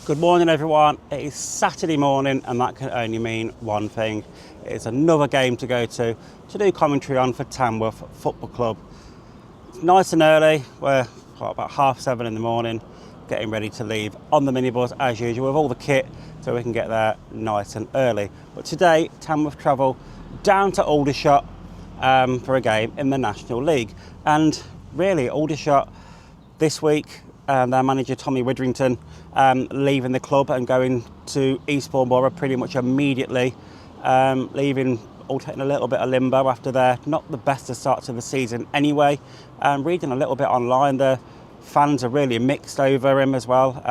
Good morning everyone, it is Saturday morning and that can only mean one thing. It's another game to go to do commentary on for Tamworth Football Club. It's nice and early, we're about 7:30 in the morning, getting ready to leave on the minibus as usual with all the kit so we can get there nice and early. But today, Tamworth travel down to Aldershot for a game in the National League. And really, Aldershot this week, their manager Tommy Widdrington leaving the club and going to Eastbourne Borough pretty much immediately, leaving all taking a little bit of limbo after their not the best of start to the season anyway. Reading a little bit online, the fans are really mixed over him as well,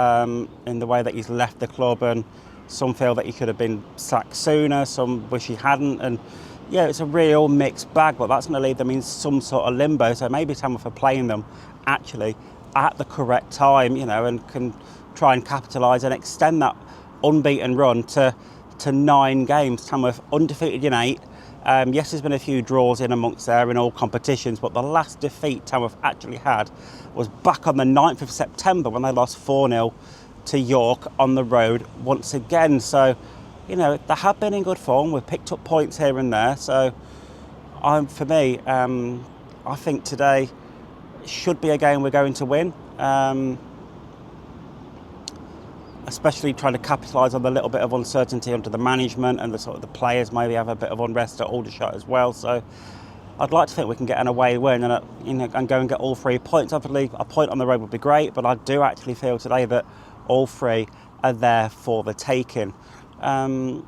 in the way that he's left the club, and some feel that he could have been sacked sooner, some wish he hadn't, and yeah, it's a real mixed bag, but that's going to leave them in some sort of limbo. So maybe Tamworth are playing them actually at the correct time, you know, and can try and capitalise and extend that unbeaten run to 9 games. Tamworth undefeated in 8. Yes, there's been a few draws in amongst there in all competitions, but the last defeat Tamworth actually had was back on the 9th of September when they lost 4-0 to York on the road once again. So, you know, they have been in good form. We've picked up points here and there. So, for me, I think today should be a game we're going to win. Especially trying to capitalise on the little bit of uncertainty under the management and the sort of the players maybe have a bit of unrest at Aldershot as well. So I'd like to think we can get an away win and go and get all 3 points. Obviously, a point on the road would be great, but I do actually feel today that all 3 are there for the taking. We're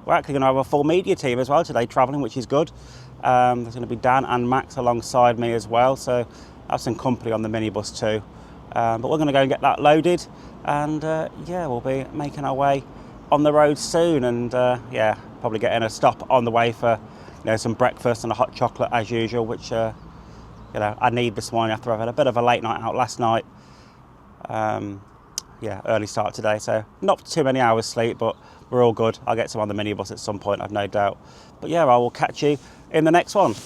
actually going to have a full media team as well today travelling, which is good. There's going to be Dan and Max alongside me as well, so I have some company on the minibus too. But we're going to go and get that loaded, and yeah, we'll be making our way on the road soon, and yeah, probably getting a stop on the way for, you know, some breakfast and a hot chocolate as usual, which you know, I need this morning after I've had a bit of a late night out last night. Yeah, early start today, so not too many hours sleep, but we're all good. I'll get some on the minibus at some point, I've no doubt. But yeah, I will catch you in the next one.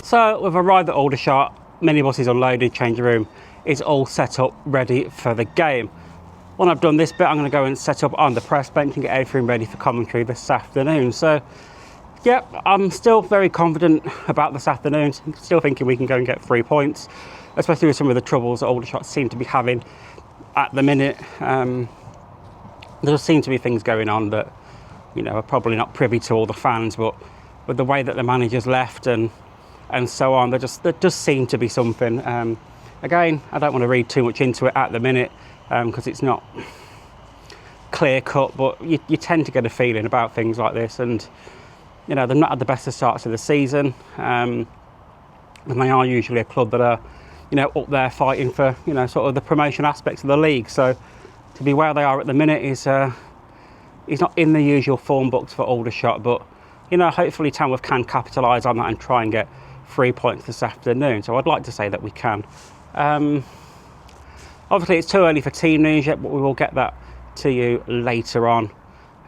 So we've arrived at Aldershot, minibus is unloaded, changing room is all set up ready for the game. When I've done this bit, I'm going to go and set up on the press bench and get everything ready for commentary this afternoon. So yeah, I'm still very confident about this afternoon, still thinking we can go and get 3 points, especially with some of the troubles that Aldershot seem to be having at the minute. There just seem to be things going on that, you know, are probably not privy to all the fans, but with the way that the manager's left and so on, there just seemed to be something. Again, I don't want to read too much into it at the minute because it's not clear cut, but you tend to get a feeling about things like this, and you know, they're not at the best of starts of the season, and they are usually a club that are, you know, up there fighting for, you know, sort of the promotion aspects of the league. So to be where they are at the minute is not in the usual form books for Aldershot, but you know, hopefully Tamworth can capitalise on that and try and get 3 points this afternoon. So I'd like to say that we can. Obviously it's too early for team news yet, but we will get that to you later on.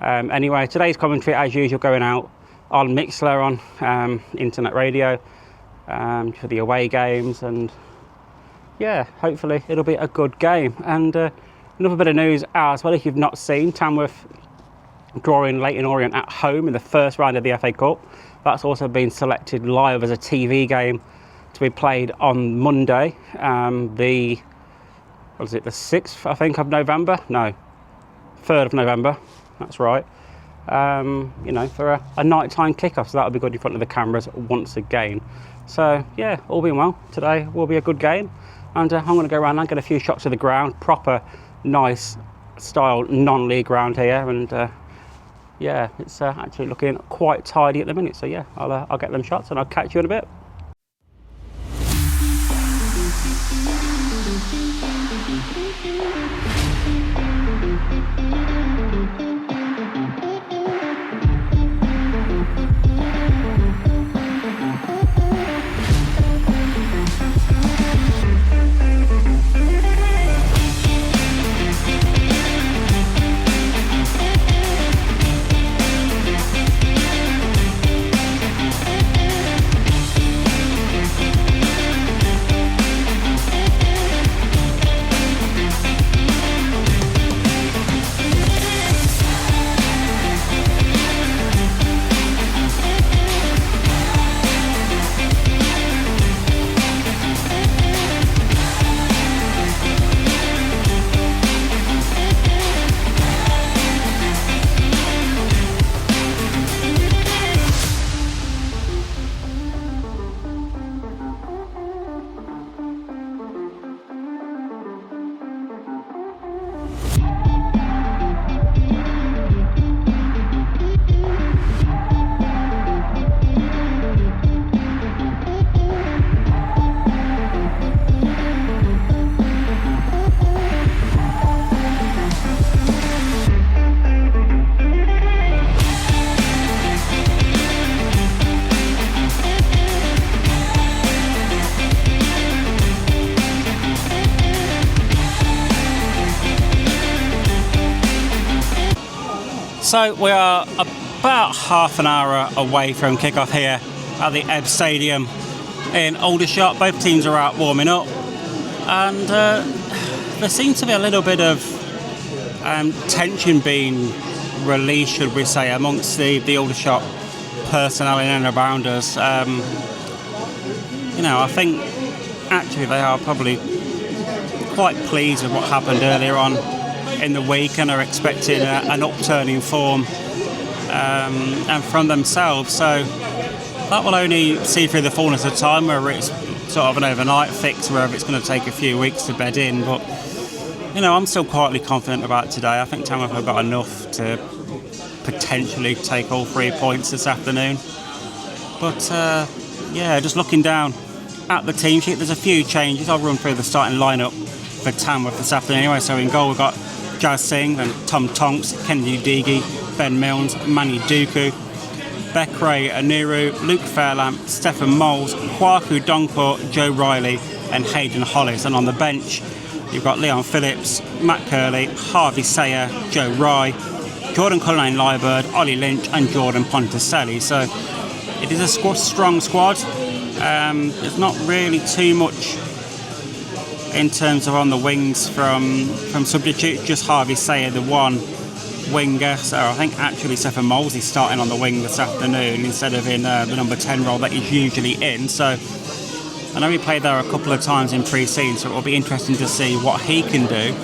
Anyway, today's commentary as usual going out on Mixler on internet radio for the away games, and yeah, hopefully it'll be a good game. And another bit of news as well, if you've not seen, Tamworth drawing Leyton Orient at home in the first round of the FA Cup. That's also been selected live as a TV game to be played on Monday, the 6th, I think, of November? No, 3rd of November, that's right. for a nighttime kickoff. So that'll be good in front of the cameras once again. So yeah, all being well, today will be a good game. And I'm going to go around and get a few shots of the ground, proper, nice style non-league ground here. And yeah, it's actually looking quite tidy at the minute. So yeah, I'll get them shots and I'll catch you in a bit. So we are about half an hour away from kickoff here at the Ebb Stadium in Aldershot. Both teams are out warming up, and there seems to be a little bit of tension being released, should we say, amongst the Aldershot personnel in and around us. I think actually they are probably quite pleased with what happened earlier on in the week and are expecting an upturn in form and from themselves. So that will only see through the fullness of time, whether it's sort of an overnight fix, whether it's going to take a few weeks to bed in. But, I'm still quietly confident about today. I think Tamworth have got enough to potentially take all 3 points this afternoon. But, just looking down at the team sheet, there's a few changes. I'll run through the starting lineup for Tamworth this afternoon anyway. So in goal we've got Jazz Singh and Tom Tonks, Kennedy Deegi, Ben Milnes, Manny Duku, Bekray Aniru, Luke Fairlamp, Stephen Moles, Kwaku Donkor, Joe Riley and Hayden Hollis. And on the bench you've got Leon Phillips, Matt Curley, Harvey Sayer, Joe Rye, Jordan Cullinane-Liebird, Ollie Lynch and Jordan Ponticelli. So it is a strong squad. There's not really too much in terms of on the wings from substitutes, just Harvey Sayer, the one winger. So I think actually Stephen Moles is starting on the wing this afternoon instead of in the number 10 role that he's usually in. So I know he played there a couple of times in pre-season, so it will be interesting to see what he can do.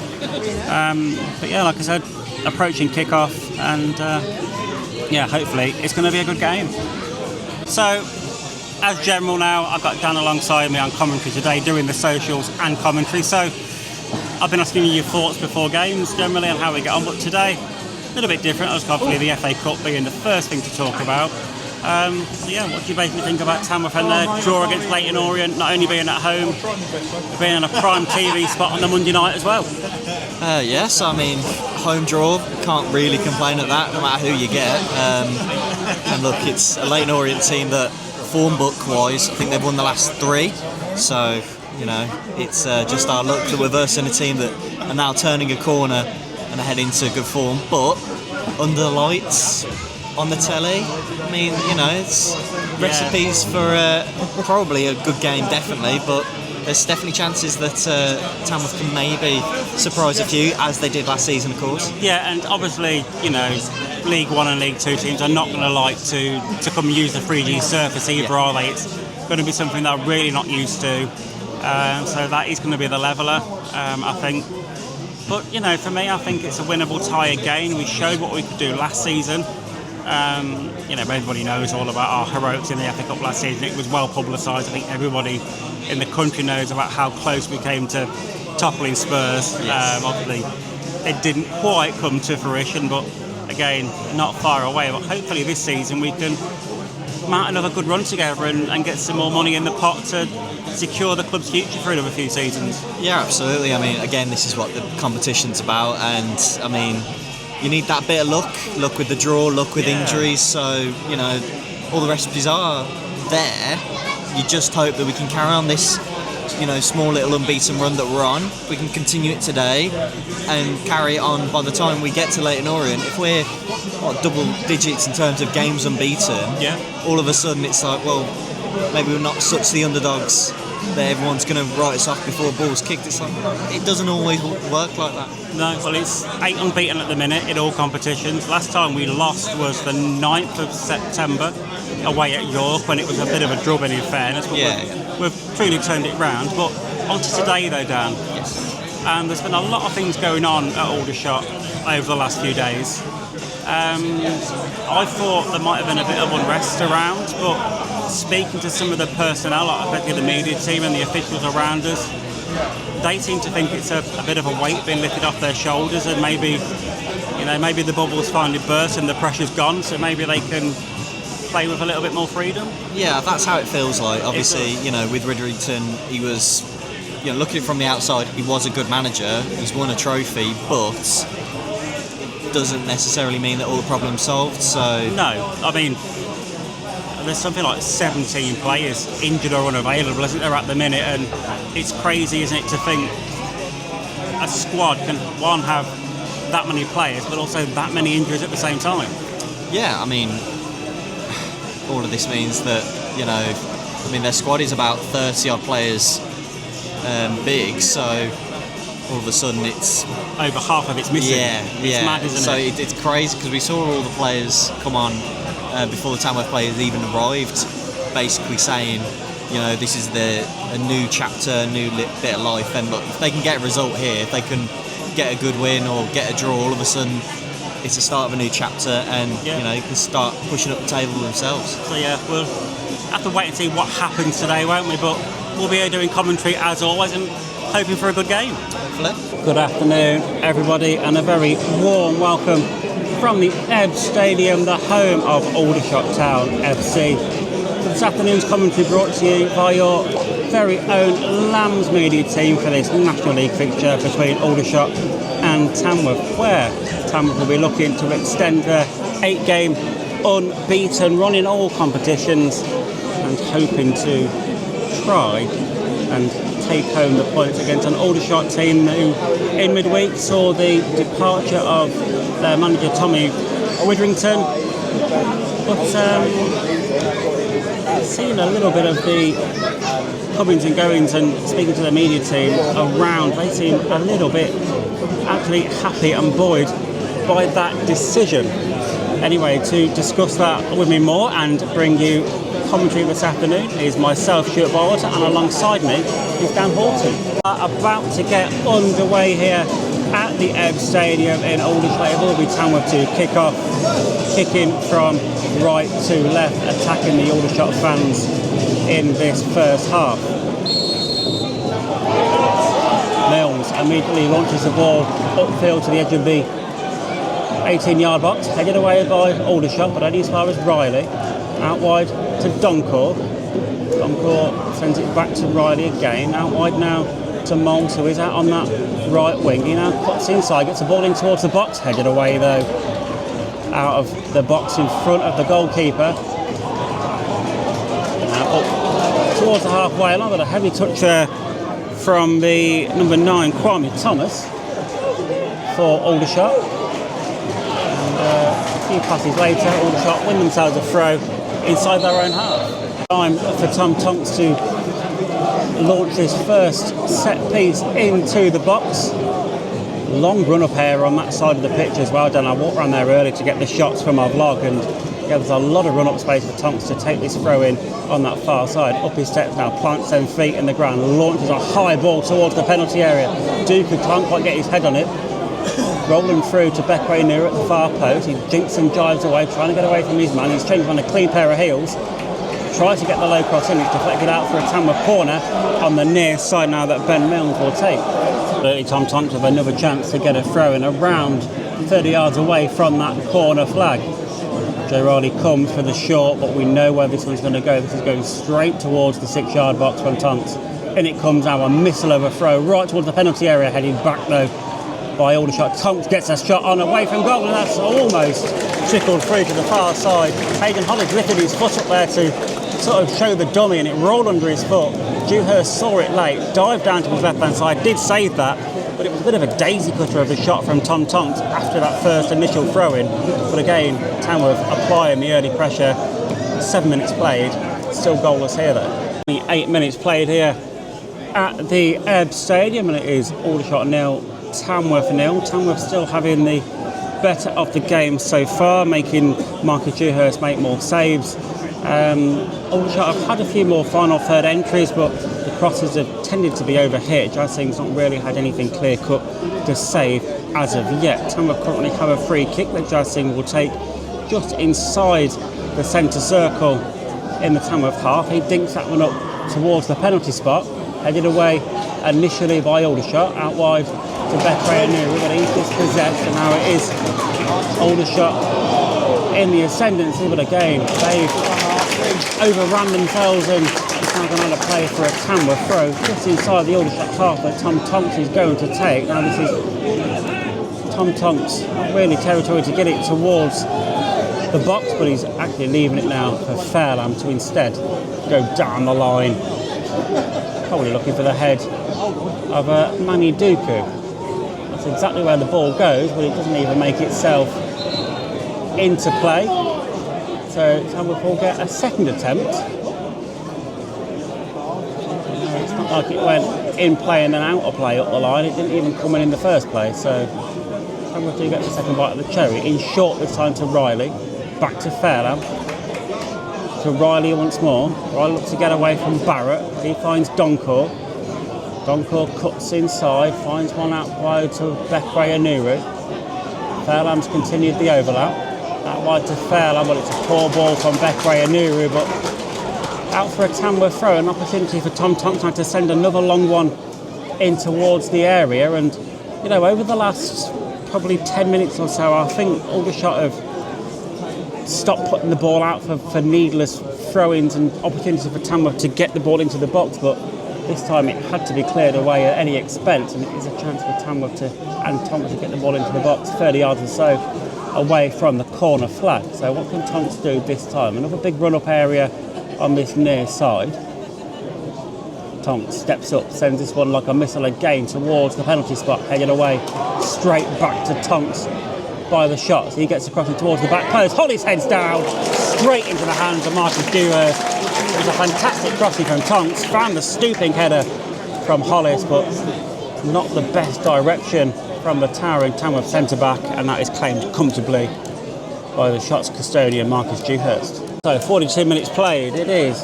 But yeah, like I said, approaching kickoff, and hopefully it's going to be a good game. So as general now, I've got Dan alongside me on commentary today doing the socials and commentary. So I've been asking you your thoughts before games generally on how we get on, but today a little bit different. Obviously the FA Cup being the first thing to talk about. What do you basically think about Tamworth and their draw against Leyton Orient, not only being at home, but being on a prime TV spot on the Monday night as well? Yes, I mean, home draw, can't really complain at that, no matter who you get. And look, it's a Leyton Orient team that, form book wise, I think they've won the last 3, so it's just our luck that we're versing a team that are now turning a corner and are heading to good form. But under the lights, on the telly, I mean, it's recipes for probably a good game, definitely, but there's definitely chances that Tamworth can maybe surprise a few, as they did last season, of course. Yeah, and obviously, League 1 and League 2 teams are not going to like to come and use the 3G surface either, are they? It's going to be something they're really not used to. So that is going to be the leveller, I think. But, for me, I think it's a winnable tie again. We showed what we could do last season. Everybody knows all about our heroics in the FA Cup last season. It was well publicised. I think everybody in the country knows about how close we came to toppling Spurs. Yes. Obviously, it didn't quite come to fruition, but again, not far away. But hopefully this season we can mount another good run together and get some more money in the pot to secure the club's future for another few seasons. Yeah, absolutely. I mean, again, this is what the competition's about, and I mean, you need that bit of luck with the draw, luck with injuries. So all the recipes are there. You just hope that we can carry on this small little unbeaten run that we're on. We can continue it today and carry it on by the time we get to Leyton Orient. If we're double digits in terms of games unbeaten, all of a sudden it's like, well, maybe we're not such the underdogs that everyone's going to write us off before ball's kicked. It's like, it doesn't always work like that. No, well, it's 8 unbeaten at the minute in all competitions. Last time we lost was the 9th of September away at York, when it was a bit of a drubbing, in fairness, but we've truly turned it round. But on to today though, Dan. Yes. There's been a lot of things going on at Aldershot over the last few days. I thought there might have been a bit of unrest around, but speaking to some of the personnel, especially the media team and the officials around us, they seem to think it's a bit of a weight being lifted off their shoulders, and maybe the bubble's finally burst and the pressure's gone, so maybe they can play with a little bit more freedom. Yeah, that's how it feels like. Obviously, with Ridderington, he was, looking from the outside, he was a good manager. He's won a trophy, but doesn't necessarily mean that all the problems solved. So no, I mean, there's something like 17 players injured or unavailable, isn't there, at the minute? And it's crazy, isn't it, to think a squad can, one, have that many players, but also that many injuries at the same time. Yeah, I mean, all of this means that, their squad is about 30 odd players big, so all of a sudden it's over half of it's missing. It's mad, isn't so it? It's crazy, because we saw all the players come on before the Tamworth players even arrived, basically saying, this is a new chapter, a new bit of life, and look, if they can get a result here, if they can get a good win or get a draw, all of a sudden it's the start of a new chapter, and they can start pushing up the table themselves. So we'll have to wait and see what happens today, won't we? But we'll be here doing commentary as always and hoping for a good game. Hopefully. Good afternoon, everybody, and a very warm welcome from the Ebbs Stadium, the home of Aldershot Town FC. This afternoon's commentary brought to you by your very own Lambs media team for this National League fixture between Aldershot and Tamworth, where Tamworth will be looking to extend their 8-game unbeaten run in all competitions and hoping to try and take home the points against an Aldershot team who in midweek saw the departure of their manager Tommy Witherington, but seeing a little bit of the comings and goings and speaking to the media team around, they seem a little bit actually happy and buoyed by that decision. Anyway, to discuss that with me more and bring you commentary this afternoon is myself, Stuart Bywater, and alongside me is Dan Horton. About to get underway here at the Ebbs Stadium in Aldershot. It will be Tamworth to kick off, kicking from right to left, attacking the Aldershot fans in this first half. Mills immediately launches the ball upfield to the edge of the 18-yard box, headed away by Aldershot, but only as far as Riley. Out wide to Doncor. Doncor sends it back to Riley again. Out wide now to Moles, who is out on that right wing. He now cuts inside, gets the ball in towards the box, headed away though out of the box in front of the goalkeeper. Now up towards the halfway line, but a heavy touch there from the number 9, Kwame Thomas, for Aldershot. And a few passes later, Aldershot win themselves a throw inside their own half. Time for Tom Tonks to launch his first set piece into the box. Long run up here on that side of the pitch as well, Dan. I walked around there early to get the shots from our vlog, and there's a lot of run up space for Tonks to take this throw in on that far side. Up his steps now, plants them feet in the ground, launches a high ball towards the penalty area. Duke can't quite get his head on it. rolling through to Beckway Near at the far post. He jinks and jives away, trying to get away from his man. He's changing on a clean pair of heels. Tries to get the low cross in. It's deflected out for a Tamworth corner on the near side now that Ben Milnes will take. Tom Tonks with another chance to get a throw in around 30 yards away from that corner flag. Joe Riley comes for the short, but we know where this one's going to go. This is going straight towards the 6-yard box from Tonks. In it comes our missile overthrow right towards the penalty area, heading back though by Aldershot. Tonks gets a shot on away from goal, and that's almost trickled through to the far side. Hayden Hollis lifted his foot up there to sort of show the dummy, and it rolled under his foot. Dewhurst saw it late, dived down to his left hand side, did save that, but it was a bit of a daisy cutter of a shot from Tom Tonks after that first initial throw in. But again, Tamworth applying the early pressure. 7 minutes played, still goalless here though. 8 minutes played here at the Ebb Stadium, and it is Aldershot 0, Tamworth 0. Tamworth still having the better of the game so far, making Marcus Dewhurst make more saves. Aldershot have had a few more final third entries, but the crosses have tended to be overhit. Jasing's not really had anything clear cut to save as of yet. Tamworth currently have a free kick that Jasing will take just inside the centre circle in the Tamworth half. He dinks that one up towards the penalty spot, headed away initially by Aldershot, out wide to Beckway Neary, but he's dispossessed, and now it is Aldershot in the ascendancy. But again, they've overrun themselves, and it's now going to play for a Tamworth throw just inside the Aldershot half that Tom Tonks is going to take. Now this is Tom Tonks, not really territory to get it towards the box, but he's actually leaving it now for Fairlamb to instead go down the line. Probably looking for the head of Manny Duku. That's exactly where the ball goes, but it doesn't even make itself into play. So Tamworth will get a second attempt. It's not like it went in play and then out of play up the line. It didn't even come in the first place. So Tamworth do get the second bite of the cherry. In short this time to Riley. Back to Fairlamb. To Riley once more. Riley looks to get away from Barrett. He finds Doncourt. Doncourt cuts inside. Finds one out wide to Beckway Anuru. Fairlamb's continued the overlap. Out wide to Fairlamb, but it's a poor ball from Beckway Anuru, but out for a Tamworth throw, an opportunity for Tom Tonks now to send another long one in towards the area. And you know, over the last probably 10 minutes or so, I think Aldershot have stopped putting the ball out for needless throw-ins and opportunity for Tamworth to get the ball into the box, but this time it had to be cleared away at any expense, and it is a chance for Tamworth and Tonks to get the ball into the box 30 yards or so away from the corner flag. So what can Tonks do this time? Another big run-up area on this near side. Tonks steps up, sends this one like a missile again towards the penalty spot, headed away straight back to Tonks by the shot. So he gets across and towards the back post. Hollis heads down, straight into the hands of Marcus Dewhurst. It was a fantastic crossing from Tonks, found the stooping header from Hollis, but not the best direction from the towering Tamworth centre-back, and that is claimed comfortably by the shot's custodian, Marcus Dewhurst. So 42 minutes played, it is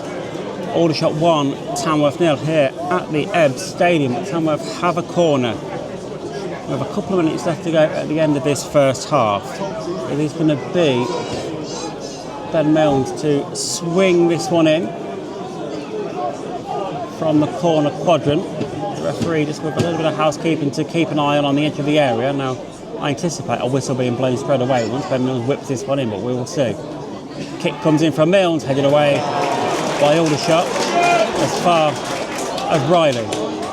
Aldershot 1, Tamworth 0 here at the Ebb Stadium. Tamworth have a corner. We have a couple of minutes left to go at the end of this first half. It is going to be Ben Milnes to swing this one in from the corner quadrant. The referee just with a little bit of housekeeping to keep an eye on the edge of the area. Now, I anticipate a whistle being blown straight away once Ben Milnes whips this one in, but we will see. Kick comes in from Milnes, headed away by Aldershot as far as Riley.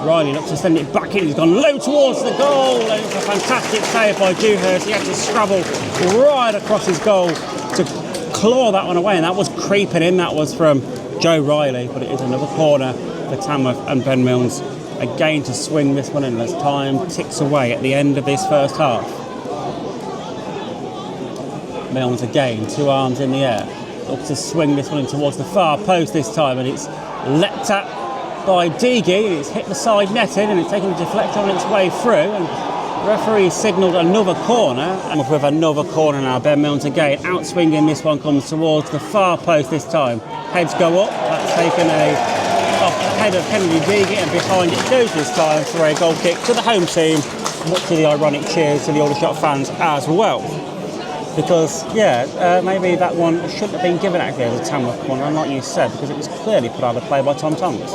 Riley looks to send it back in. He's gone low towards the goal, and it's a fantastic save by Dewhurst. He had to scrabble right across his goal to claw that one away, and that was creeping in. That was from Joe Riley, but it is another corner for Tamworth and Ben Milnes again to swing this one in as time ticks away at the end of this first half. Milnes again, two arms in the air, looks to swing this one in towards the far post this time, and it's leapt at by Deagy. It's hit the side netting and it's taken a deflection on its way through, and the referee signalled another corner, and with another corner now. Ben Milnes again out swinging. This one comes towards the far post this time. Heads go up. That's taken a ahead of Kennedy Deegan, and behind it goes this time for a goal kick to the home team, much to the ironic cheers to the Aldershot fans as well. Because, maybe that one shouldn't have been given actually as a Tamworth corner, like you said, because it was clearly put out of play by Tom Tonks.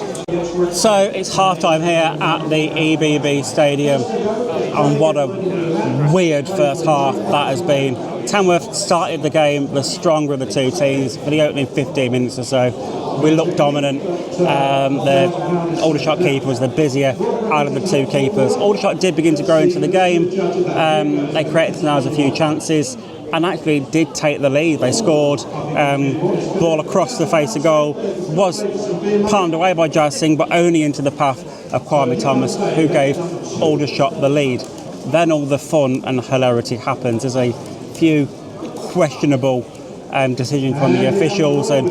So it's half-time here at the EBB Stadium, and what a weird first half that has been. Tamworth started the game the stronger of the two teams for the opening 15 minutes or so. We looked dominant. The Aldershot keeper was the busier out of the two keepers. Aldershot did begin to grow into the game. They created themselves a few chances and actually did take the lead. They scored, ball across the face of goal, was palmed away by Jazz Singh, but only into the path of Kwame Thomas, who gave Aldershot the lead. Then all the fun and hilarity happens. There's a few questionable decisions from the officials and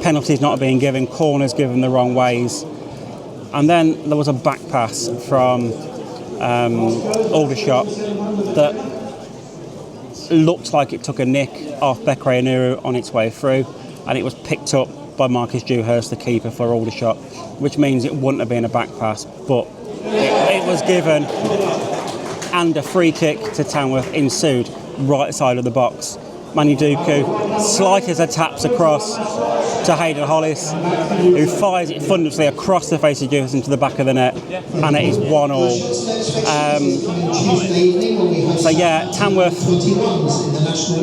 penalties not being given, corners given the wrong ways. And then there was a back pass from Aldershot that looked like it took a nick off Bekray Anuru on its way through, and it was picked up by Marcus Dewhurst, the keeper for Aldershot, which means it wouldn't have been a back pass, but it was given, and a free kick to Tamworth ensued right side of the box. Manu Duku slices a taps across to Hayden Hollis, who fires it fundamentally across the face of Dewhurst into the back of the net, and it is 1-1. Tamworth,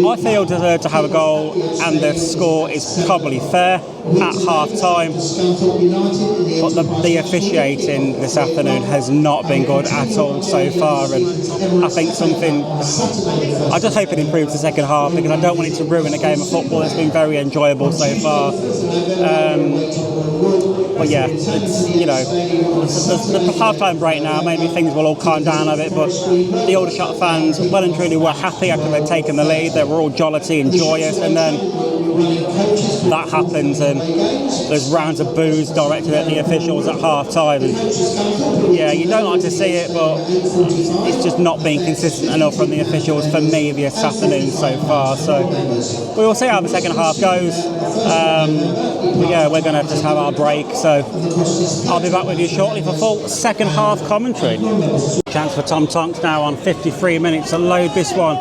I feel, deserved to have a goal, and the score is probably fair at half-time, but the officiating this afternoon has not been good at all so far, and I think I just hope it improves the second half, because I don't want it to ruin a game of football that's been very enjoyable so far. It's, the half-time break now, maybe things will all calm down a bit, but the Aldershot fans well and truly were happy after they'd taken the lead. They were all jollity and joyous, and then that happens and there's rounds of boos directed at the officials at half-time, and you don't like to see it, but it's just not been consistent enough from the officials for me this afternoon so far. So we will see how the second half goes. We're going to just have our break, so I'll be back with you shortly for full second half commentary. Chance for Tom Tonks now on 53 minutes to load this one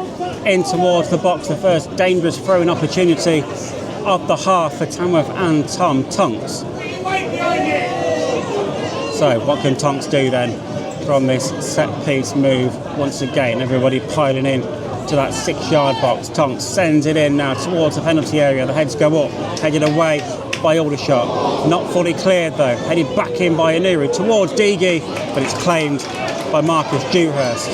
in towards the box. The first dangerous throwing opportunity of the half for Tamworth and Tom Tonks. So what can Tonks do then from this set piece move once again? Everybody piling in to that 6-yard box. Tonks sends it in now towards the penalty area. The heads go up, headed away by Aldershot. Not fully cleared though. Headed back in by Anuru towards Deegan, but it's claimed by Marcus Dewhurst.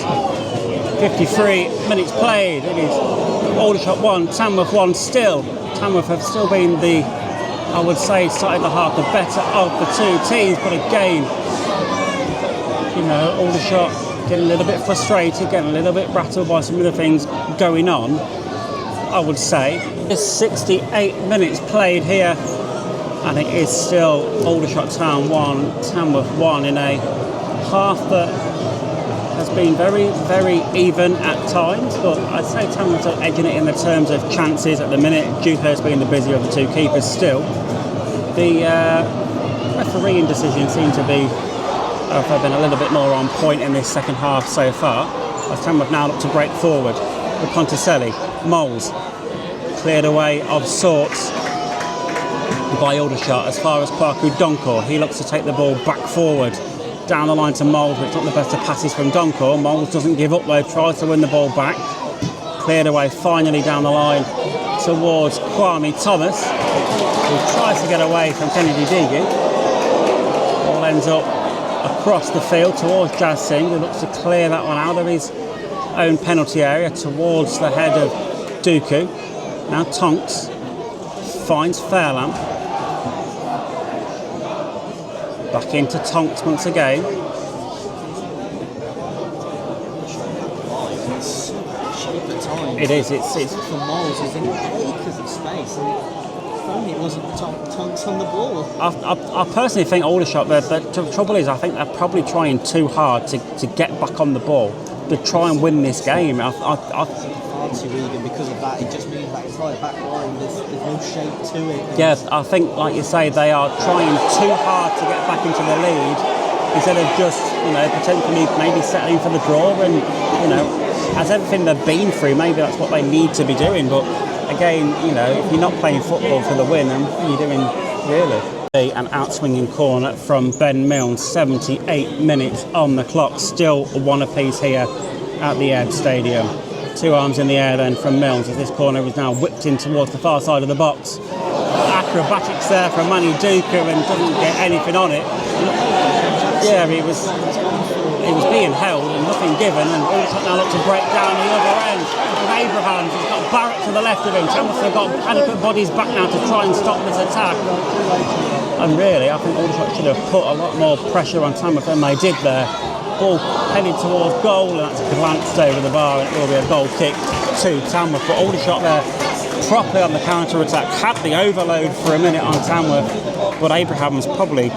53 minutes played. It is Aldershot 1, Tamworth 1 still. Tamworth have still been I would say, started the half the better of the two teams, but again, Aldershot getting a little bit frustrated, getting a little bit rattled by some of the things going on, I would say. It's 68 minutes played here, and it is still Aldershot Town 1, Tamworth 1 in a half that has been very, very even at times, but I'd say Tamworth are edging it in the terms of chances at the minute, Dewhurst being the busier of the two keepers still. The refereeing decision seemed to be have been a little bit more on point in this second half so far, as Tamworth now look to break forward with Ponticelli. Moles cleared away of sorts by Aldershot as far as Kwaku Donkor. He looks to take the ball back forward down the line to Moles, but it's not the best of passes from Donkor. Moles doesn't give up though, tries to win the ball back. Cleared away finally down the line towards Kwame Thomas, who tries to get away from Kennedy Deegan. Ball ends up across the field towards Jazz Singh, who looks to clear that one out of his own penalty area towards the head of Duku. Now Tonks finds Fairlamp. Back into Tonks once again. It is. It's for Moles is in acres of space. If only it wasn't Tonks on the ball. I personally think Aldershot, the trouble is I think they're probably trying too hard to get back on the ball. to try and win this game. To Regan because of that. It just means that entire back line, there's no shape to it. Yeah, I think, like you say, they are trying too hard to get back into the lead instead of just, potentially maybe settling for the draw. And, as everything they've been through, maybe that's what they need to be doing. But again, if you're not playing football for the win, then what are you doing really? An outswinging corner from Ben Milnes, 78 minutes on the clock, still one apiece here at the Ed Stadium. 2 arms in the air then from Milnes as this corner is now whipped in towards the far side of the box. Acrobatics there from Manny Duca and doesn't get anything on it. Yeah, he was being held and nothing given, and Aldershot now look to break down the other end with Abrahams. He's got Barrett to the left of him. Tamworth have got adequate bodies back now to try and stop this attack. And really, I think Aldershot should have put a lot more pressure on Tamworth than they did there. Ball headed towards goal, and that's glanced over the bar, and it will be a goal kick to Tamworth. But Aldershot there properly on the counter attack, had the overload for a minute on Tamworth, but Abraham's probably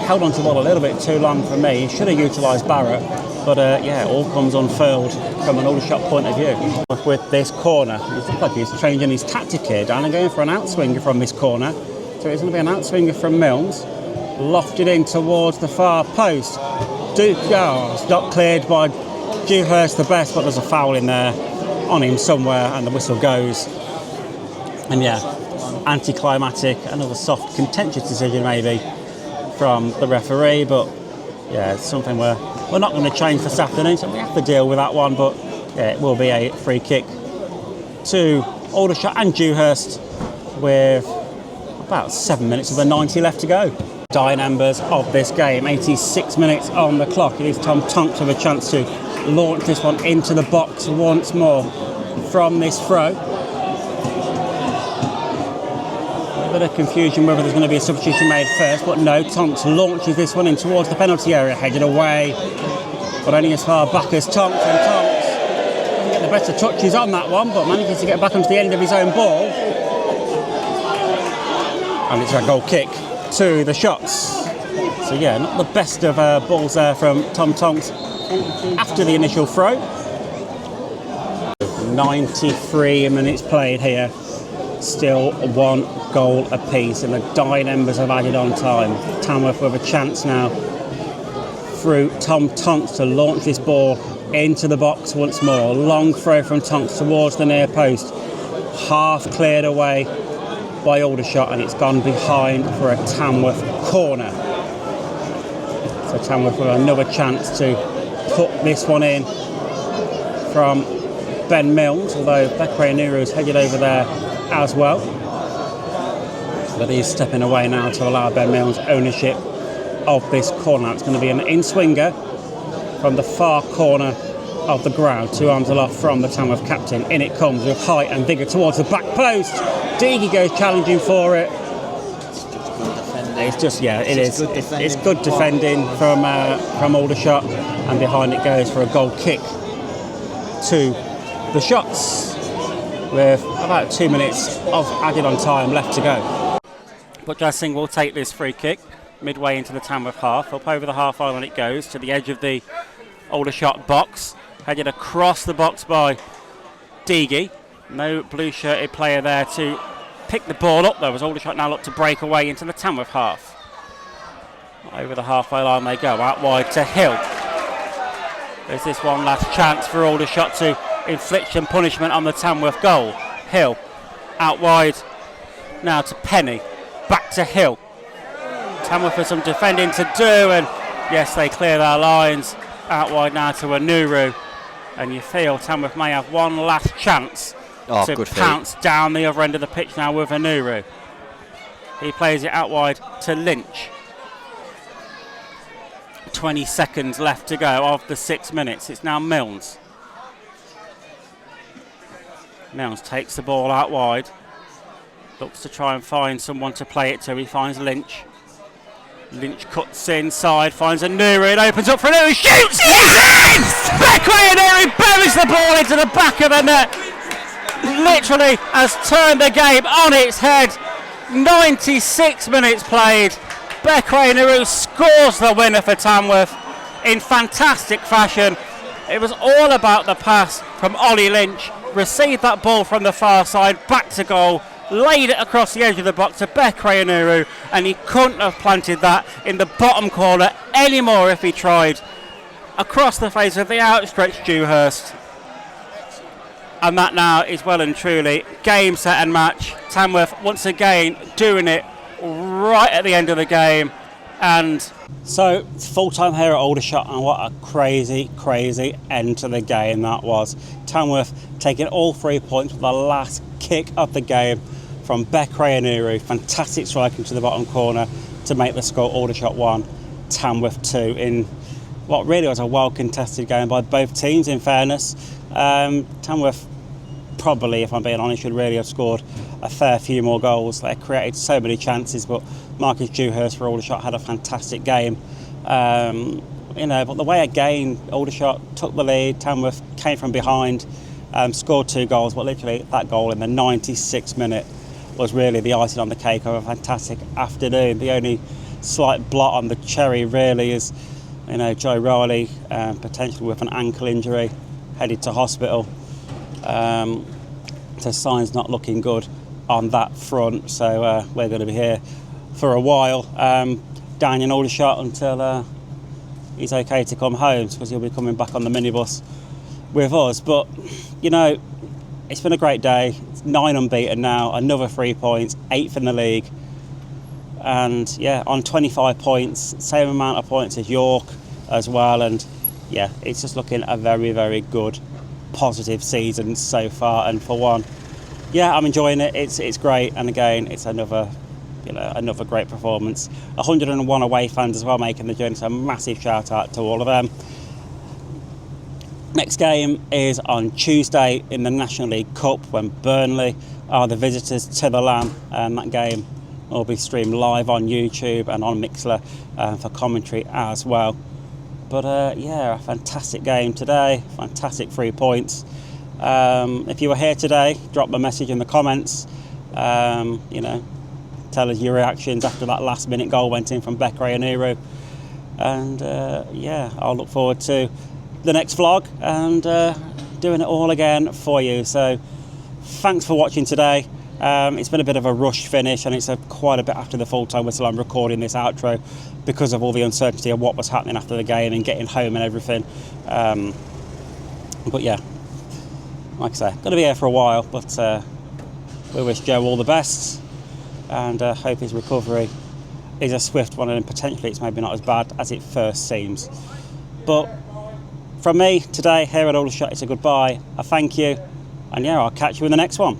held on to the ball a little bit too long for me. He should have utilised Barrett, but all comes unfurled from an Aldershot point of view. With this corner, it looks like he's changing his tactic here, Dan, and going for an outswinger from this corner. So it's going to be an outswinger from Milnes, lofted in towards the far post. Duke, it's not cleared by Dewhurst the best, but there's a foul in there on him somewhere, and the whistle goes. And anticlimactic, another soft, contentious decision maybe from the referee, but it's something we're not going to change this afternoon, so we have to deal with that one. But it will be a free kick to Aldershot and Dewhurst with about 7 minutes of the 90 left to go. Dying embers of this game, 86 minutes on the clock. It is Tom Tonks with a chance to launch this one into the box once more from this throw. A bit of confusion whether there's going to be a substitution made first, but no, Tonks launches this one in towards the penalty area, headed away, but only as far back as Tonks, and Tonks doesn't get the better touches on that one, but manages to get back onto the end of his own ball. And it's a goal kick to the shots. So not the best of balls there from Tom Tonks after the initial throw. 93 minutes played here, still 1 goal apiece, and the dying embers have added on time. Tamworth with a chance now through Tom Tonks to launch this ball into the box once more. Long throw from Tonks towards the near post, half cleared away by Aldershot, and it's gone behind for a Tamworth corner. So Tamworth with another chance to put this one in from Ben Milnes, although Bekwe Nuru's headed over there as well. But he's stepping away now to allow Ben Milnes ownership of this corner. It's going to be an in-swinger from the far corner of the ground. 2 arms aloft from the Tamworth captain. In it comes with height and vigour towards the back post. Deagy goes challenging for it. It's just, it's good defending from Aldershot, and behind it goes for a goal kick to the shots with about 2 minutes of added on time left to go. But Dressing will take this free kick midway into the Tamworth half. Up over the half line it goes to the edge of the Aldershot box, headed across the box by Deagy. No blue shirted player there to pick the ball up though, as Aldershot now look to break away into the Tamworth half. Over the halfway line they go, out wide to Hill. There's this one last chance for Aldershot to inflict some punishment on the Tamworth goal. Hill out wide now to Penny, back to Hill. Tamworth has some defending to do, and yes, they clear their lines. Out wide now to Anuru, and you feel Tamworth may have one last chance to pounce down the other end of the pitch now with Anuru. He plays it out wide to Lynch. 20 seconds left to go of the 6 minutes. It's now Milnes. Milnes takes the ball out wide, looks to try and find someone to play it to. He finds Lynch. Lynch cuts inside, finds Anuru, it opens up for Anuru, shoots! Yes! Bekwe Anuru buries the ball into the back of the net. Literally has turned the game on its head. 96 minutes played. Bekwe Anuru scores the winner for Tamworth in fantastic fashion. It was all about the pass from Ollie Lynch. Received that ball from the far side, back to goal, laid it across the edge of the box to Bekray Anuru, and he couldn't have planted that in the bottom corner anymore if he tried. Across the face of the outstretched Dewhurst. And that now is well and truly game, set and match. Tamworth once again doing it right at the end of the game. And so it's full time here at Aldershot, and what a crazy end to the game that was. Tamworth taking all 3 points with the last kick of the game from Bekray Anuru. Fantastic strike into the bottom corner to make the score Aldershot 1, Tamworth 2 in what really was a well contested game by both teams, in fairness. Tamworth probably, if I'm being honest, should really have scored a fair few more goals. They created so many chances, but Marcus Dewhurst for Aldershot had a fantastic game. But the way again Aldershot took the lead, Tamworth came from behind, scored 2 goals, but literally that goal in the 96th minute was really the icing on the cake of a fantastic afternoon. The only slight blot on the cherry really is, Joe Riley potentially with an ankle injury, headed to hospital. So signs not looking good on that front. So we're going to be here for a while down in Aldershot until he's okay to come home, because he'll be coming back on the minibus with us. But it's been a great day. It's 9 unbeaten now, another 3 points, 8th in the league, and on 25 points, same amount of points as York as well. And it's just looking a very good positive season so far, and for one, I'm enjoying it. It's great, and again, it's another great performance. 101 away fans as well making the journey, so a massive shout out to all of them. Next game is on Tuesday in the National League Cup, when Burnley are the visitors to the Lamb, and that game will be streamed live on YouTube and on Mixler for commentary as well. But a fantastic game today, fantastic 3 points. If you were here today, drop a message in the comments. Tell us your reactions after that last minute goal went in from Bekray Anuru. And I'll look forward to the next vlog and doing it all again for you. So thanks for watching today. It's been a bit of a rush finish, and it's quite a bit after the full-time whistle I'm recording this outro because of all the uncertainty of what was happening after the game and getting home and everything. Like I say, going to be here for a while, but we wish Joe all the best, and hope his recovery is a swift one, and potentially it's maybe not as bad as it first seems. But from me today here at Aldershot, it's a goodbye, a thank you, and I'll catch you in the next one.